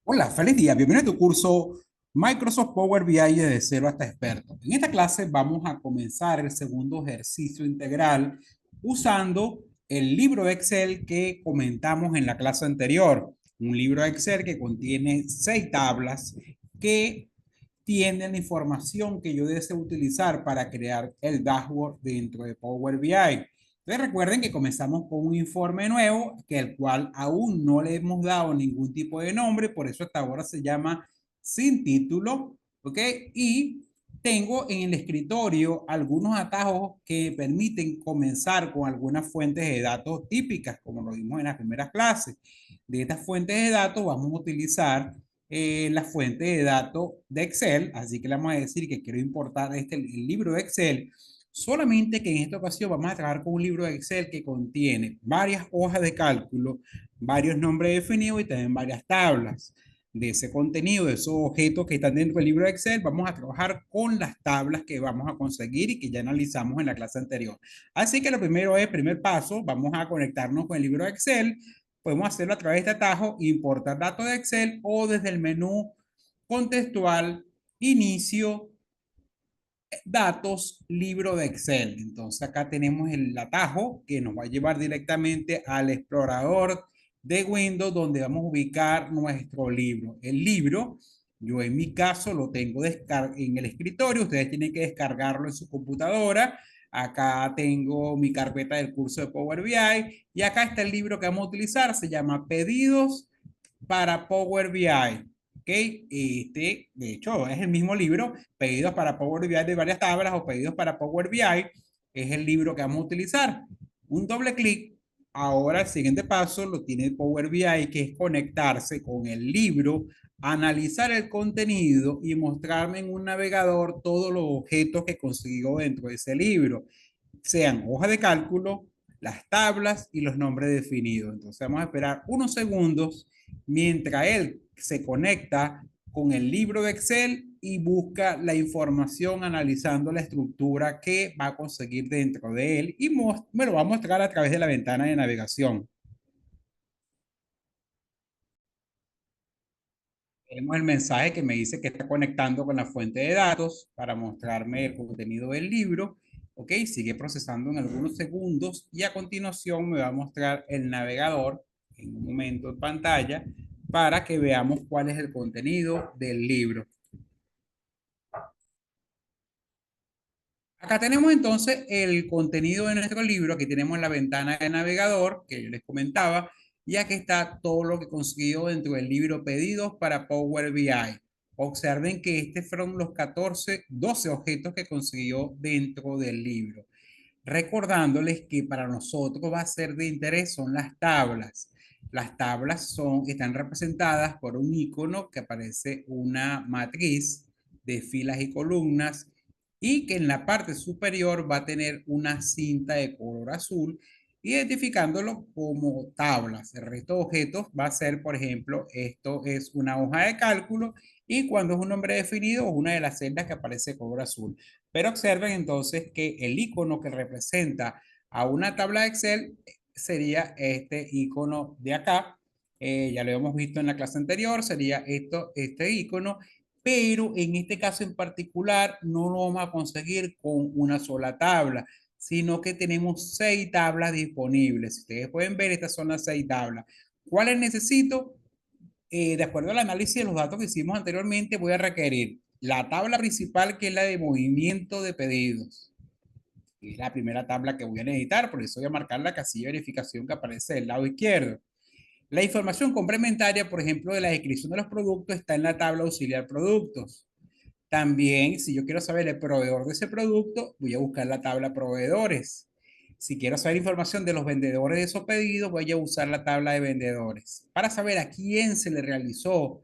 Hola, feliz día. Bienvenido a tu curso Microsoft Power BI de cero hasta experto. En esta clase vamos a comenzar el segundo ejercicio integral usando el libro de Excel que comentamos en la clase anterior. Un libro de Excel que contiene 6 tablas que tienen la información que yo deseo utilizar para crear el dashboard dentro de Power BI. Entonces recuerden que comenzamos con un informe nuevo, que el cual aún no le hemos dado ningún tipo de nombre, por eso hasta ahora se llama sin título, ¿ok? Y tengo en el escritorio algunos atajos que permiten comenzar con algunas fuentes de datos típicas, como lo vimos en las primeras clases. De estas fuentes de datos vamos a utilizar la fuente de datos de Excel, así que le vamos a decir que quiero importar el libro de Excel, solamente que en esta ocasión vamos a trabajar con un libro de Excel que contiene varias hojas de cálculo, varios nombres definidos y también varias tablas. De ese contenido, de esos objetos que están dentro del libro de Excel, vamos a trabajar con las tablas que vamos a conseguir y que ya analizamos en la clase anterior. Así que lo primero es, primer paso, vamos a conectarnos con el libro de Excel. Podemos hacerlo a través de este atajo, importar datos de Excel o desde el menú contextual, inicio, datos, libro de Excel. Entonces acá tenemos el atajo que nos va a llevar directamente al explorador de Windows donde vamos a ubicar nuestro libro. El libro, yo en mi caso lo tengo en el escritorio, ustedes tienen que descargarlo en su computadora. Acá tengo mi carpeta del curso de Power BI y acá está el libro que vamos a utilizar, se llama Pedidos para Power BI. ¿Okay? De hecho, es el mismo libro, Pedidos para Power BI de varias tablas o Pedidos para Power BI, es el libro que vamos a utilizar. Un doble clic. Ahora el siguiente paso lo tiene Power BI, que es conectarse con el libro, analizar el contenido y mostrarme en un navegador todos los objetos que consiguió dentro de ese libro, sean hojas de cálculo, las tablas y los nombres definidos. Entonces vamos a esperar unos segundos mientras él se conecta con el libro de Excel y busca la información analizando la estructura que va a conseguir dentro de él y me lo va a mostrar a través de la ventana de navegación. Tenemos el mensaje que me dice que está conectando con la fuente de datos para mostrarme el contenido del libro. Ok, sigue procesando en algunos segundos y a continuación me va a mostrar el navegador en un momento en pantalla para que veamos cuál es el contenido del libro. Acá tenemos entonces el contenido de nuestro libro. Aquí tenemos la ventana de navegador que yo les comentaba, y aquí está todo lo que consiguió dentro del libro Pedidos para Power BI. Observen que estos fueron los 12 objetos que consiguió dentro del libro. Recordándoles que para nosotros va a ser de interés son las tablas. Las tablas están representadas por un icono que aparece una matriz de filas y columnas y que en la parte superior va a tener una cinta de color azul, identificándolo como tablas. El resto de objetos va a ser, por ejemplo, esto es una hoja de cálculo y cuando es un nombre definido, una de las celdas que aparece de color azul. Pero observen entonces que el icono que representa a una tabla de Excel sería este icono de acá. Ya lo hemos visto en la clase anterior, sería este icono, pero en este caso en particular no lo vamos a conseguir con una sola tabla, sino que tenemos 6 tablas disponibles. Si ustedes pueden ver, estas son las 6 tablas. ¿Cuáles necesito? De acuerdo al análisis de los datos que hicimos anteriormente, voy a requerir la tabla principal, que es la de movimiento de pedidos. Es la primera tabla que voy a necesitar, por eso voy a marcar la casilla de verificación que aparece del lado izquierdo. La información complementaria, por ejemplo, de la descripción de los productos, está en la tabla auxiliar productos. También, si yo quiero saber el proveedor de ese producto, voy a buscar la tabla proveedores. Si quiero saber información de los vendedores de esos pedidos, voy a usar la tabla de vendedores. Para saber a quién se le realizó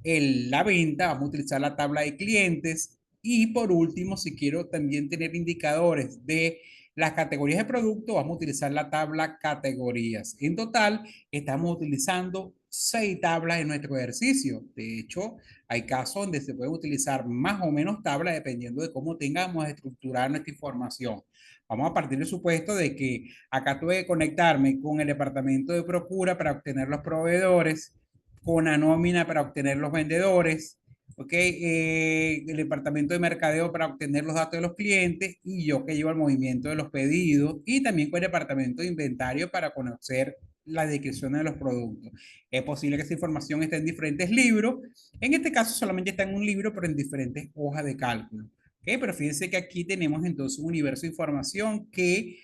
la venta, vamos a utilizar la tabla de clientes. Y por último, si quiero también tener indicadores de las categorías de producto, vamos a utilizar la tabla categorías. En total, estamos utilizando 6 tablas en nuestro ejercicio. De hecho, hay casos donde se puede utilizar más o menos tablas dependiendo de cómo tengamos estructurar nuestra información. Vamos a partir del supuesto de que acá tuve que conectarme con el departamento de procura para obtener los proveedores. con la nómina para obtener los vendedores, ¿ok? El departamento de mercadeo para obtener los datos de los clientes y yo que llevo el movimiento de los pedidos y también con el departamento de inventario para conocer la descripción de los productos. Es posible que esa información esté en diferentes libros. En este caso solamente está en un libro, pero en diferentes hojas de cálculo. ¿Ok? Pero fíjense que aquí tenemos entonces un universo de información que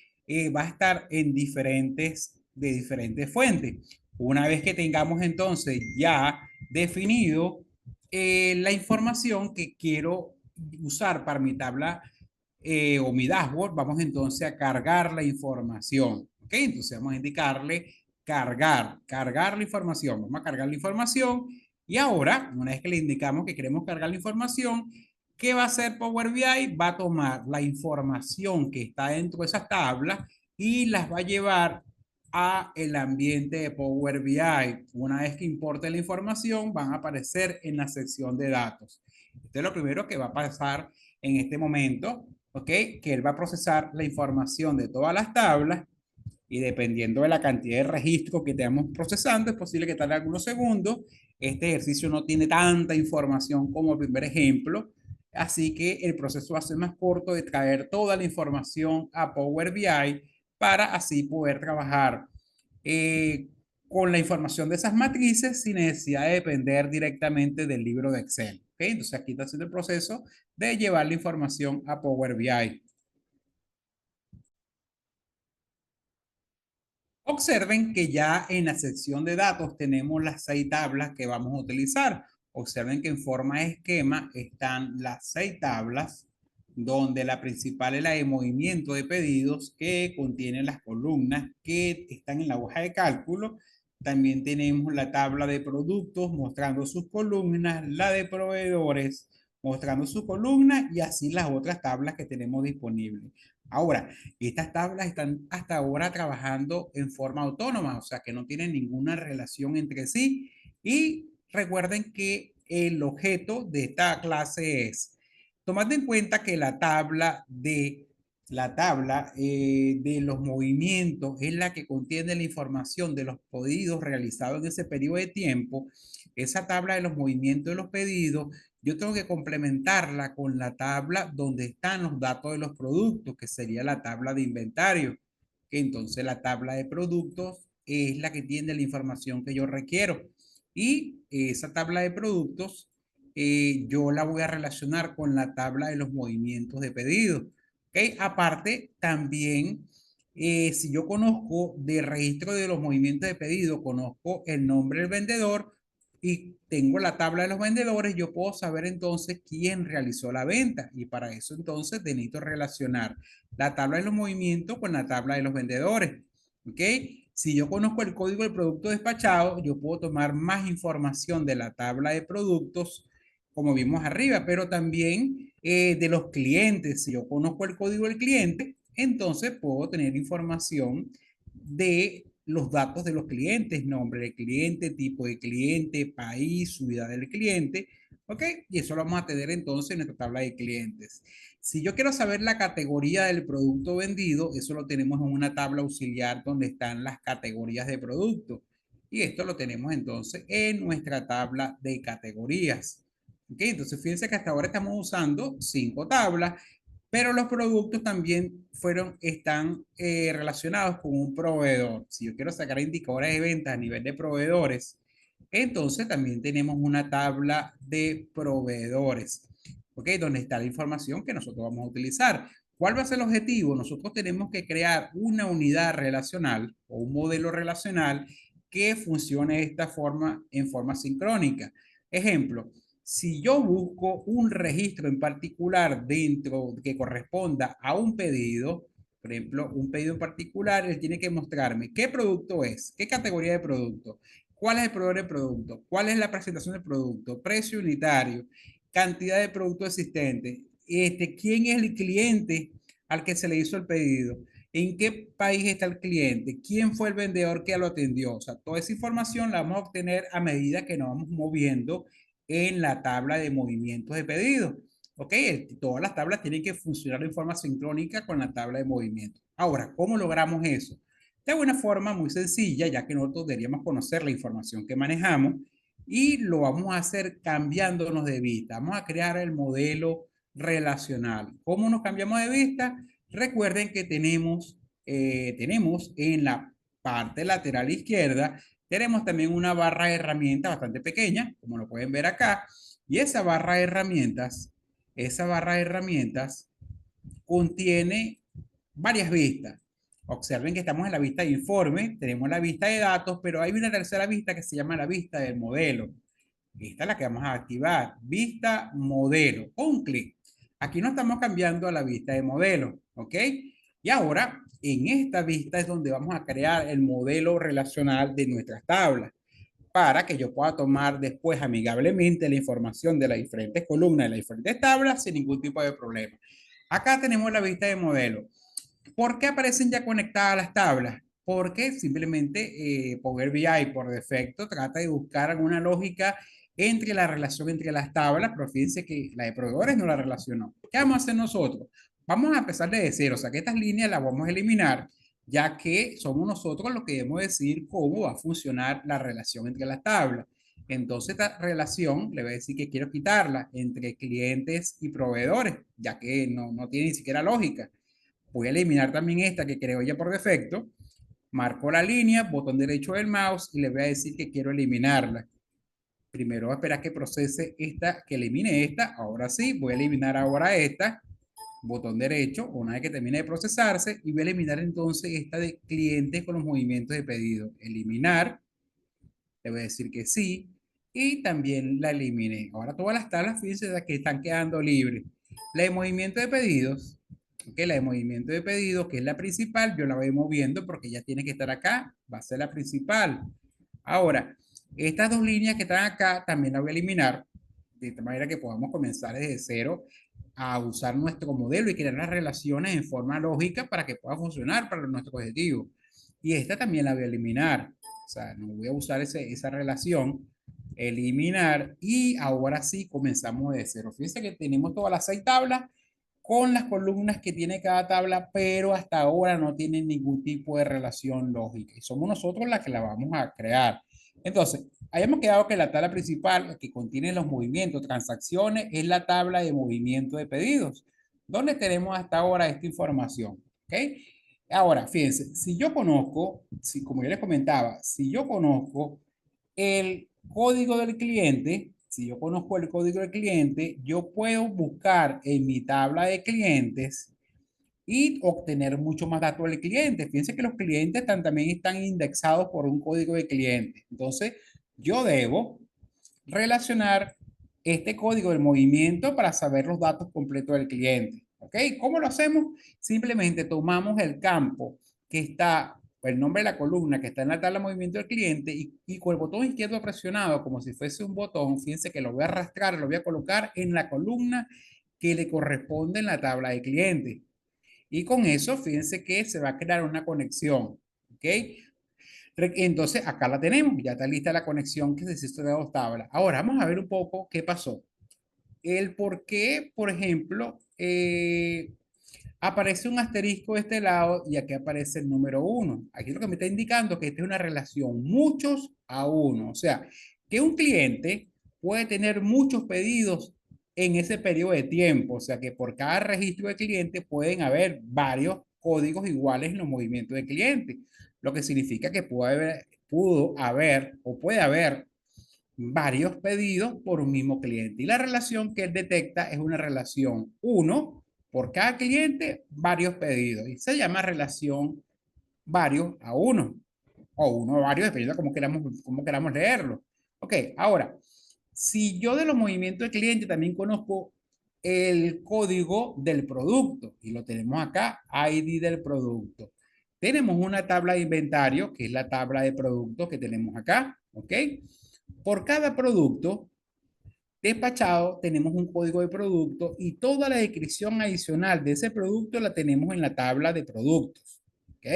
va a estar en de diferentes fuentes. Una vez que tengamos entonces ya definido la información que quiero usar para mi tabla o mi dashboard, vamos entonces a cargar la información. ¿Ok? Entonces vamos a indicarle cargar la información. Vamos a cargar la información y ahora, una vez que le indicamos que queremos cargar la información, ¿qué va a hacer Power BI? Va a tomar la información que está dentro de esas tablas y las va a llevar a el ambiente de Power BI. Una vez que importe la información, van a aparecer en la sección de datos. Esto es lo primero que va a pasar en este momento, ¿ok? Que él va a procesar la información de todas las tablas y dependiendo de la cantidad de registros que estemos procesando, es posible que tarde algunos segundos. Este ejercicio no tiene tanta información como el primer ejemplo, así que el proceso va a ser más corto de traer toda la información a Power BI para así poder trabajar eh, con la información de esas matrices sin necesidad de depender directamente del libro de Excel. ¿Okay? Entonces aquí está haciendo el proceso de llevar la información a Power BI. Observen que ya en la sección de datos tenemos las 6 tablas que vamos a utilizar. Observen que en forma de esquema están las 6 tablas, donde la principal es la de movimiento de pedidos, que contiene las columnas que están en la hoja de cálculo. También tenemos la tabla de productos mostrando sus columnas, la de proveedores mostrando sus columnas y así las otras tablas que tenemos disponibles. Ahora, estas tablas están hasta ahora trabajando en forma autónoma, o sea que no tienen ninguna relación entre sí. Y recuerden que el objeto de esta clase es, tomando en cuenta que la tabla de los movimientos es la que contiene la información de los pedidos realizados en ese periodo de tiempo. Esa tabla de los movimientos de los pedidos yo tengo que complementarla con la tabla donde están los datos de los productos, que sería la tabla de inventario. Entonces la tabla de productos es la que tiene la información que yo requiero. Y esa tabla de productos yo la voy a relacionar con la tabla de los movimientos de pedido. ¿Okay? Aparte, también, si yo conozco de registro de los movimientos de pedido, conozco el nombre del vendedor, y tengo la tabla de los vendedores, yo puedo saber entonces quién realizó la venta y para eso entonces necesito relacionar la tabla de los movimientos con la tabla de los vendedores. ¿Ok? Si yo conozco el código del producto despachado, yo puedo tomar más información de la tabla de productos, como vimos arriba, pero también de los clientes. Si yo conozco el código del cliente, entonces puedo tener información de los datos de los clientes, nombre del cliente, tipo de cliente, país, ciudad del cliente, ¿ok? Y eso lo vamos a tener entonces en nuestra tabla de clientes. Si yo quiero saber la categoría del producto vendido, eso lo tenemos en una tabla auxiliar donde están las categorías de producto. Y esto lo tenemos entonces en nuestra tabla de categorías. ¿Ok? Entonces fíjense que hasta ahora estamos usando 5 tablas, pero los productos también están relacionados con un proveedor. Si yo quiero sacar indicadores de ventas a nivel de proveedores, entonces también tenemos una tabla de proveedores, ¿ok? Donde está la información que nosotros vamos a utilizar. ¿Cuál va a ser el objetivo? Nosotros tenemos que crear una unidad relacional o un modelo relacional que funcione de esta forma en forma sincrónica. Ejemplo, si yo busco un registro en particular dentro que corresponda a un pedido, por ejemplo, un pedido en particular, él tiene que mostrarme qué producto es, qué categoría de producto, cuál es el proveedor de producto, cuál es la presentación del producto, precio unitario, cantidad de producto existente, quién es el cliente al que se le hizo el pedido, en qué país está el cliente, quién fue el vendedor que lo atendió. O sea, toda esa información la vamos a obtener a medida que nos vamos moviendo en la tabla de movimientos de pedido. ¿Ok? Todas las tablas tienen que funcionar en forma sincrónica con la tabla de movimiento. Ahora, ¿cómo logramos eso? De una forma muy sencilla, ya que nosotros deberíamos conocer la información que manejamos. y lo vamos a hacer cambiándonos de vista. Vamos a crear el modelo relacional. ¿Cómo nos cambiamos de vista? Recuerden que tenemos en la parte lateral izquierda, tenemos también una barra de herramientas bastante pequeña, como lo pueden ver acá, y esa barra de herramientas contiene varias vistas. Observen que estamos en la vista de informe, tenemos la vista de datos, pero hay una tercera vista que se llama la vista del modelo. Esta es la que vamos a activar, vista modelo, con un clic. Aquí no estamos cambiando a la vista de modelo, ¿ok? Y ahora, en esta vista es donde vamos a crear el modelo relacional de nuestras tablas para que yo pueda tomar después amigablemente la información de las diferentes columnas de las diferentes tablas sin ningún tipo de problema. Acá tenemos la vista de modelo. ¿Por qué aparecen ya conectadas las tablas? Porque simplemente Power BI por defecto trata de buscar alguna lógica entre la relación entre las tablas, pero fíjense que la de proveedores no la relacionó. ¿Qué vamos a hacer nosotros? Vamos a empezar desde cero, o sea que estas líneas las vamos a eliminar, ya que somos nosotros los que debemos decir cómo va a funcionar la relación entre las tablas. Entonces, esta relación le voy a decir que quiero quitarla entre clientes y proveedores, ya que no tiene ni siquiera lógica. Voy a eliminar también esta que creo ya por defecto. Marco la línea, botón derecho del mouse y le voy a decir que quiero eliminarla. Primero voy a esperar que procese esta, que elimine esta. Ahora sí, voy a eliminar ahora esta. Botón derecho, una vez que termine de procesarse, y voy a eliminar entonces esta de clientes con los movimientos de pedido. Eliminar, le voy a decir que sí, y también la eliminé. Ahora todas las tablas, fíjense que están quedando libres. La de movimiento de pedidos, okay, la de movimiento de pedidos, que es la principal, yo la voy moviendo porque ya tiene que estar acá, va a ser la principal. Ahora, estas dos líneas que están acá también las voy a eliminar, de tal manera que podamos comenzar desde cero a usar nuestro modelo y crear las relaciones en forma lógica para que pueda funcionar para nuestro objetivo. Y esta también la voy a eliminar. O sea, no voy a usar esa relación, eliminar, y ahora sí comenzamos de cero. Fíjense que tenemos todas las 6 tablas con las columnas que tiene cada tabla, pero hasta ahora no tienen ningún tipo de relación lógica. Y somos nosotros las que la vamos a crear. Entonces, hayamos quedado que la tabla principal que contiene los movimientos, transacciones, es la tabla de movimiento de pedidos, donde tenemos hasta ahora esta información. ¿Ok? Ahora, fíjense, si yo conozco, si, como yo les comentaba, si yo conozco el código del cliente, si yo conozco el código del cliente, yo puedo buscar en mi tabla de clientes y obtener mucho más datos del cliente. Fíjense que los clientes también están indexados por un código de cliente. Entonces, yo debo relacionar este código del movimiento para saber los datos completos del cliente. ¿Ok? ¿Cómo lo hacemos? Simplemente tomamos el campo que está, el nombre de la columna que está en la tabla de movimiento del cliente y con el botón izquierdo presionado, como si fuese un botón, fíjense que lo voy a arrastrar, lo voy a colocar en la columna que le corresponde en la tabla de cliente. Y con eso, fíjense que se va a crear una conexión. ¿Ok? Entonces, acá la tenemos, ya está lista la conexión que se hizo de dos tablas. Ahora, vamos a ver un poco qué pasó. El por qué, por ejemplo, aparece un asterisco de este lado y aquí aparece el número 1. Aquí lo que me está indicando que esta es una relación muchos a uno. O sea, que un cliente puede tener muchos pedidos en ese periodo de tiempo. O sea, que por cada registro de cliente pueden haber varios códigos iguales en los movimientos de cliente. Lo que significa que pudo haber o puede haber varios pedidos por un mismo cliente. Y la relación que él detecta es una relación 1 por cada cliente, varios pedidos. Y se llama relación varios a 1 o 1 a varios, dependiendo de cómo queramos leerlo. Ok, ahora, si yo de los movimientos de cliente también conozco el código del producto y lo tenemos acá, ID del producto. Tenemos una tabla de inventario, que es la tabla de productos que tenemos acá, ¿ok? Por cada producto despachado tenemos un código de producto y toda la descripción adicional de ese producto la tenemos en la tabla de productos, ¿ok?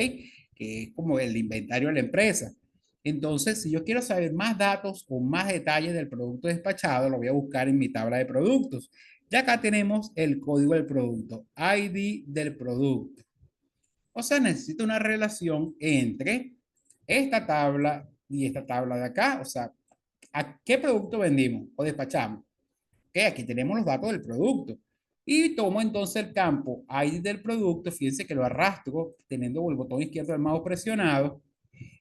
Que es como el inventario de la empresa. Entonces, si yo quiero saber más datos o más detalles del producto despachado, lo voy a buscar en mi tabla de productos. Ya acá tenemos el código del producto, ID del producto. O sea, necesito una relación entre esta tabla y esta tabla de acá. O sea, ¿A qué producto vendimos o despachamos? Okay, aquí tenemos los datos del producto. Y tomo entonces el campo ID del producto, fíjense que lo arrastro teniendo el botón izquierdo del mouse presionado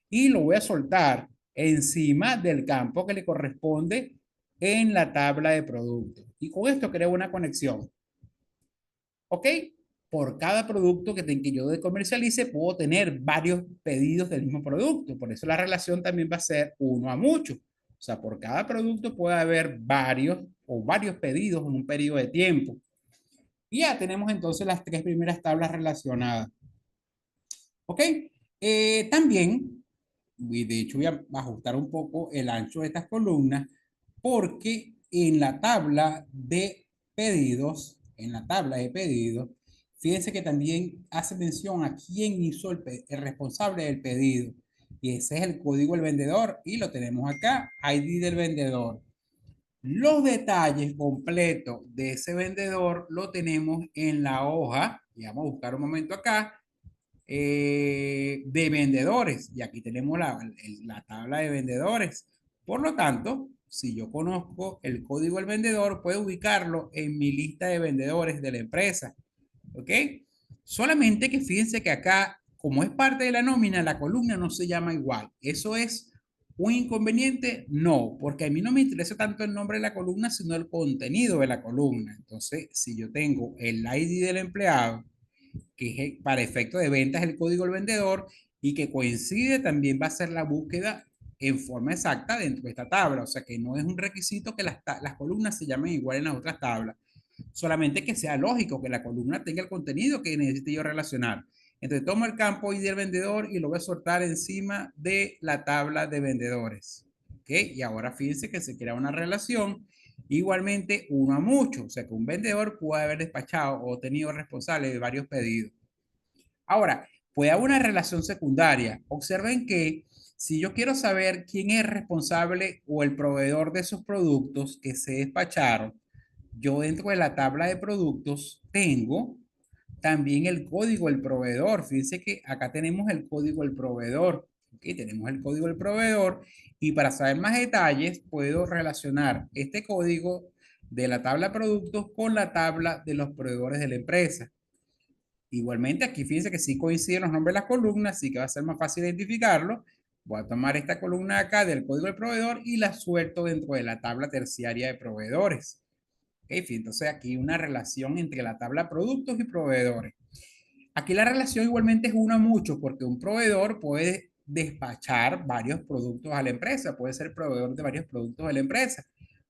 y lo voy a soltar encima del campo que le corresponde en la tabla de productos. Y con esto creo una conexión. ¿Ok? Por cada producto que yo comercialice, puedo tener varios pedidos del mismo producto. Por eso la relación también va a ser 1 a mucho. O sea, por cada producto puede haber varios pedidos en un periodo de tiempo. Y ya tenemos entonces las 3 primeras tablas relacionadas. ¿Ok? También, y de hecho voy a ajustar un poco el ancho de estas columnas, porque en la tabla de pedidos, fíjense que también hace mención a quién hizo el responsable del pedido. Y ese es el código del vendedor y lo tenemos acá, ID del vendedor. Los detalles completos de ese vendedor lo tenemos en la hoja, y vamos a buscar un momento acá, de vendedores. Y aquí tenemos la tabla de vendedores. Por lo tanto, si yo conozco el código del vendedor, puedo ubicarlo en mi lista de vendedores de la empresa. ¿Ok? Solamente que fíjense que acá, como es parte de la nómina, la columna no se llama igual. ¿Eso es un inconveniente? No, porque a mí no me interesa tanto el nombre de la columna, sino el contenido de la columna. Entonces, si yo tengo el ID del empleado, que es para efecto de ventas el código del vendedor y que coincide, también va a ser la búsqueda en forma exacta dentro de esta tabla. O sea que no es un requisito que las columnas se llamen igual en las otras tablas, solamente que sea lógico que la columna tenga el contenido que necesite yo relacionar. Entonces tomo el campo ID del vendedor y lo voy a soltar encima de la tabla de vendedores. ¿Ok? Y ahora fíjense que se crea una relación igualmente 1 a mucho. O sea que un vendedor puede haber despachado o tenido responsable de varios pedidos. Ahora, puede haber una relación secundaria. Observen que si yo quiero saber quién es el responsable o el proveedor de esos productos que se despacharon, yo dentro de la tabla de productos tengo también el código del proveedor. Fíjense que acá tenemos el código del proveedor. Aquí tenemos el código del proveedor y para saber más detalles puedo relacionar este código de la tabla de productos con la tabla de los proveedores de la empresa. Igualmente aquí fíjense que sí coinciden los nombres de las columnas, así que va a ser más fácil identificarlo. Voy a tomar esta columna acá del código del proveedor y la suelto dentro de la tabla terciaria de proveedores. Okay, entonces aquí una relación entre la tabla productos y proveedores. Aquí la relación igualmente es 1 a mucho porque un proveedor puede despachar varios productos a la empresa, puede ser proveedor de varios productos de la empresa.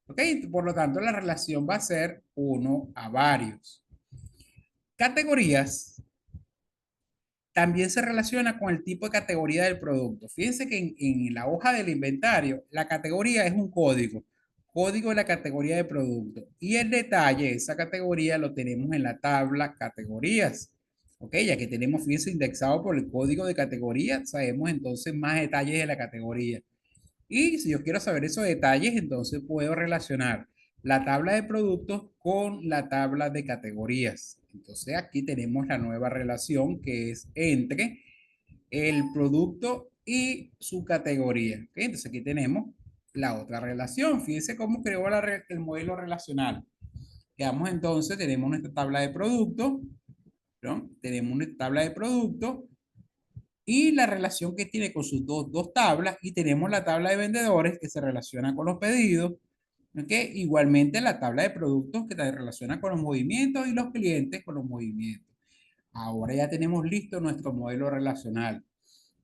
¿Ok? Por lo tanto, la relación va a ser 1 a varios. Categorías también se relaciona con el tipo de categoría del producto. Fíjense que en la hoja del inventario, la categoría es un código de la categoría de producto. Y el detalle de esa categoría lo tenemos en la tabla categorías. Ok, ya que tenemos, fíjense, indexado por el código de categoría, sabemos entonces más detalles de la categoría. Y si yo quiero saber esos detalles, entonces puedo relacionar la tabla de productos con la tabla de categorías. Entonces aquí tenemos la nueva relación que es entre el producto y su categoría. ¿Okay? Entonces aquí tenemos la otra relación. Fíjense cómo creó el modelo relacional. Veamos entonces, tenemos nuestra tabla de productos, ¿no? Tenemos nuestra tabla de productos y la relación que tiene con sus dos tablas, y tenemos la tabla de vendedores que se relaciona con los pedidos, ¿okay? Igualmente la tabla de productos que se relaciona con los movimientos y los clientes con los movimientos. Ahora ya tenemos listo nuestro modelo relacional.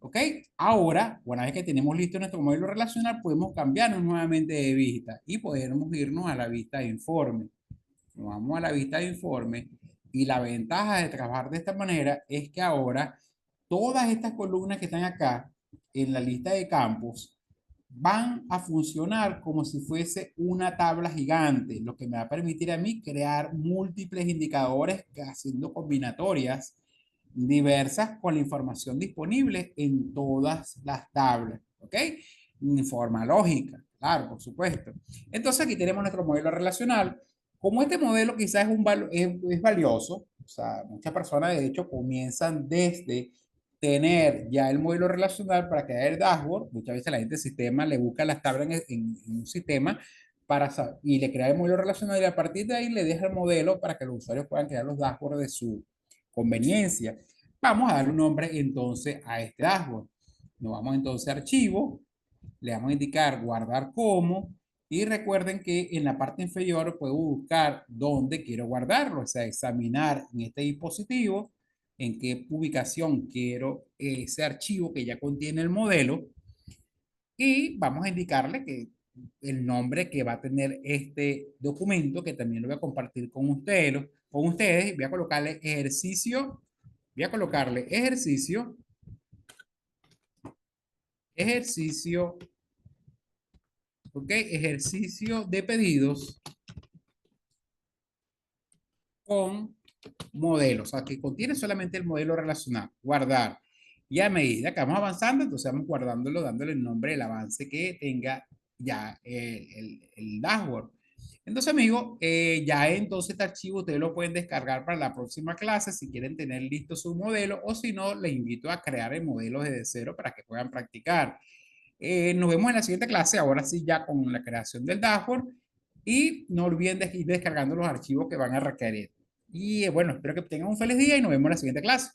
¿Ok? Ahora, una vez que tenemos listo nuestro modelo relacional, podemos cambiarnos nuevamente de vista y podemos irnos a la vista de informe. Nos vamos a la vista de informe y la ventaja de trabajar de esta manera es que ahora todas estas columnas que están acá en la lista de campos van a funcionar como si fuese una tabla gigante, lo que me va a permitir a mí crear múltiples indicadores haciendo combinatorias diversas con la información disponible en todas las tablas, ¿ok? En forma lógica, claro, por supuesto. Entonces aquí tenemos nuestro modelo relacional. Como este modelo quizás es valioso, o sea, muchas personas de hecho comienzan desde tener ya el modelo relacional para crear el dashboard. Muchas veces la gente del sistema le busca las tablas en un sistema y le crea el modelo relacional y a partir de ahí le deja el modelo para que los usuarios puedan crear los dashboards de su conveniencia. Vamos a dar un nombre entonces a este dashboard. Nos vamos entonces a archivo, le vamos a indicar guardar como y recuerden que en la parte inferior puedo buscar dónde quiero guardarlo, o sea, examinar en este dispositivo en qué ubicación quiero ese archivo que ya contiene el modelo y vamos a indicarle que el nombre que va a tener este documento, que también lo voy a compartir con ustedes, y voy a colocarle ejercicio, voy a colocarle ejercicio, ejercicio, ok, ejercicio de pedidos con modelos, o sea, que contiene solamente el modelo relacional, guardar. Y a medida que vamos avanzando, entonces vamos guardándolo, dándole el nombre del avance que tenga ya el dashboard. Entonces, amigos, ya entonces este archivo ustedes lo pueden descargar para la próxima clase si quieren tener listo su modelo o si no, les invito a crear el modelo desde cero para que puedan practicar. Nos vemos en la siguiente clase, ahora sí ya con la creación del dashboard y no olviden de ir descargando los archivos que van a requerir. Y bueno, espero que tengan un feliz día y nos vemos en la siguiente clase.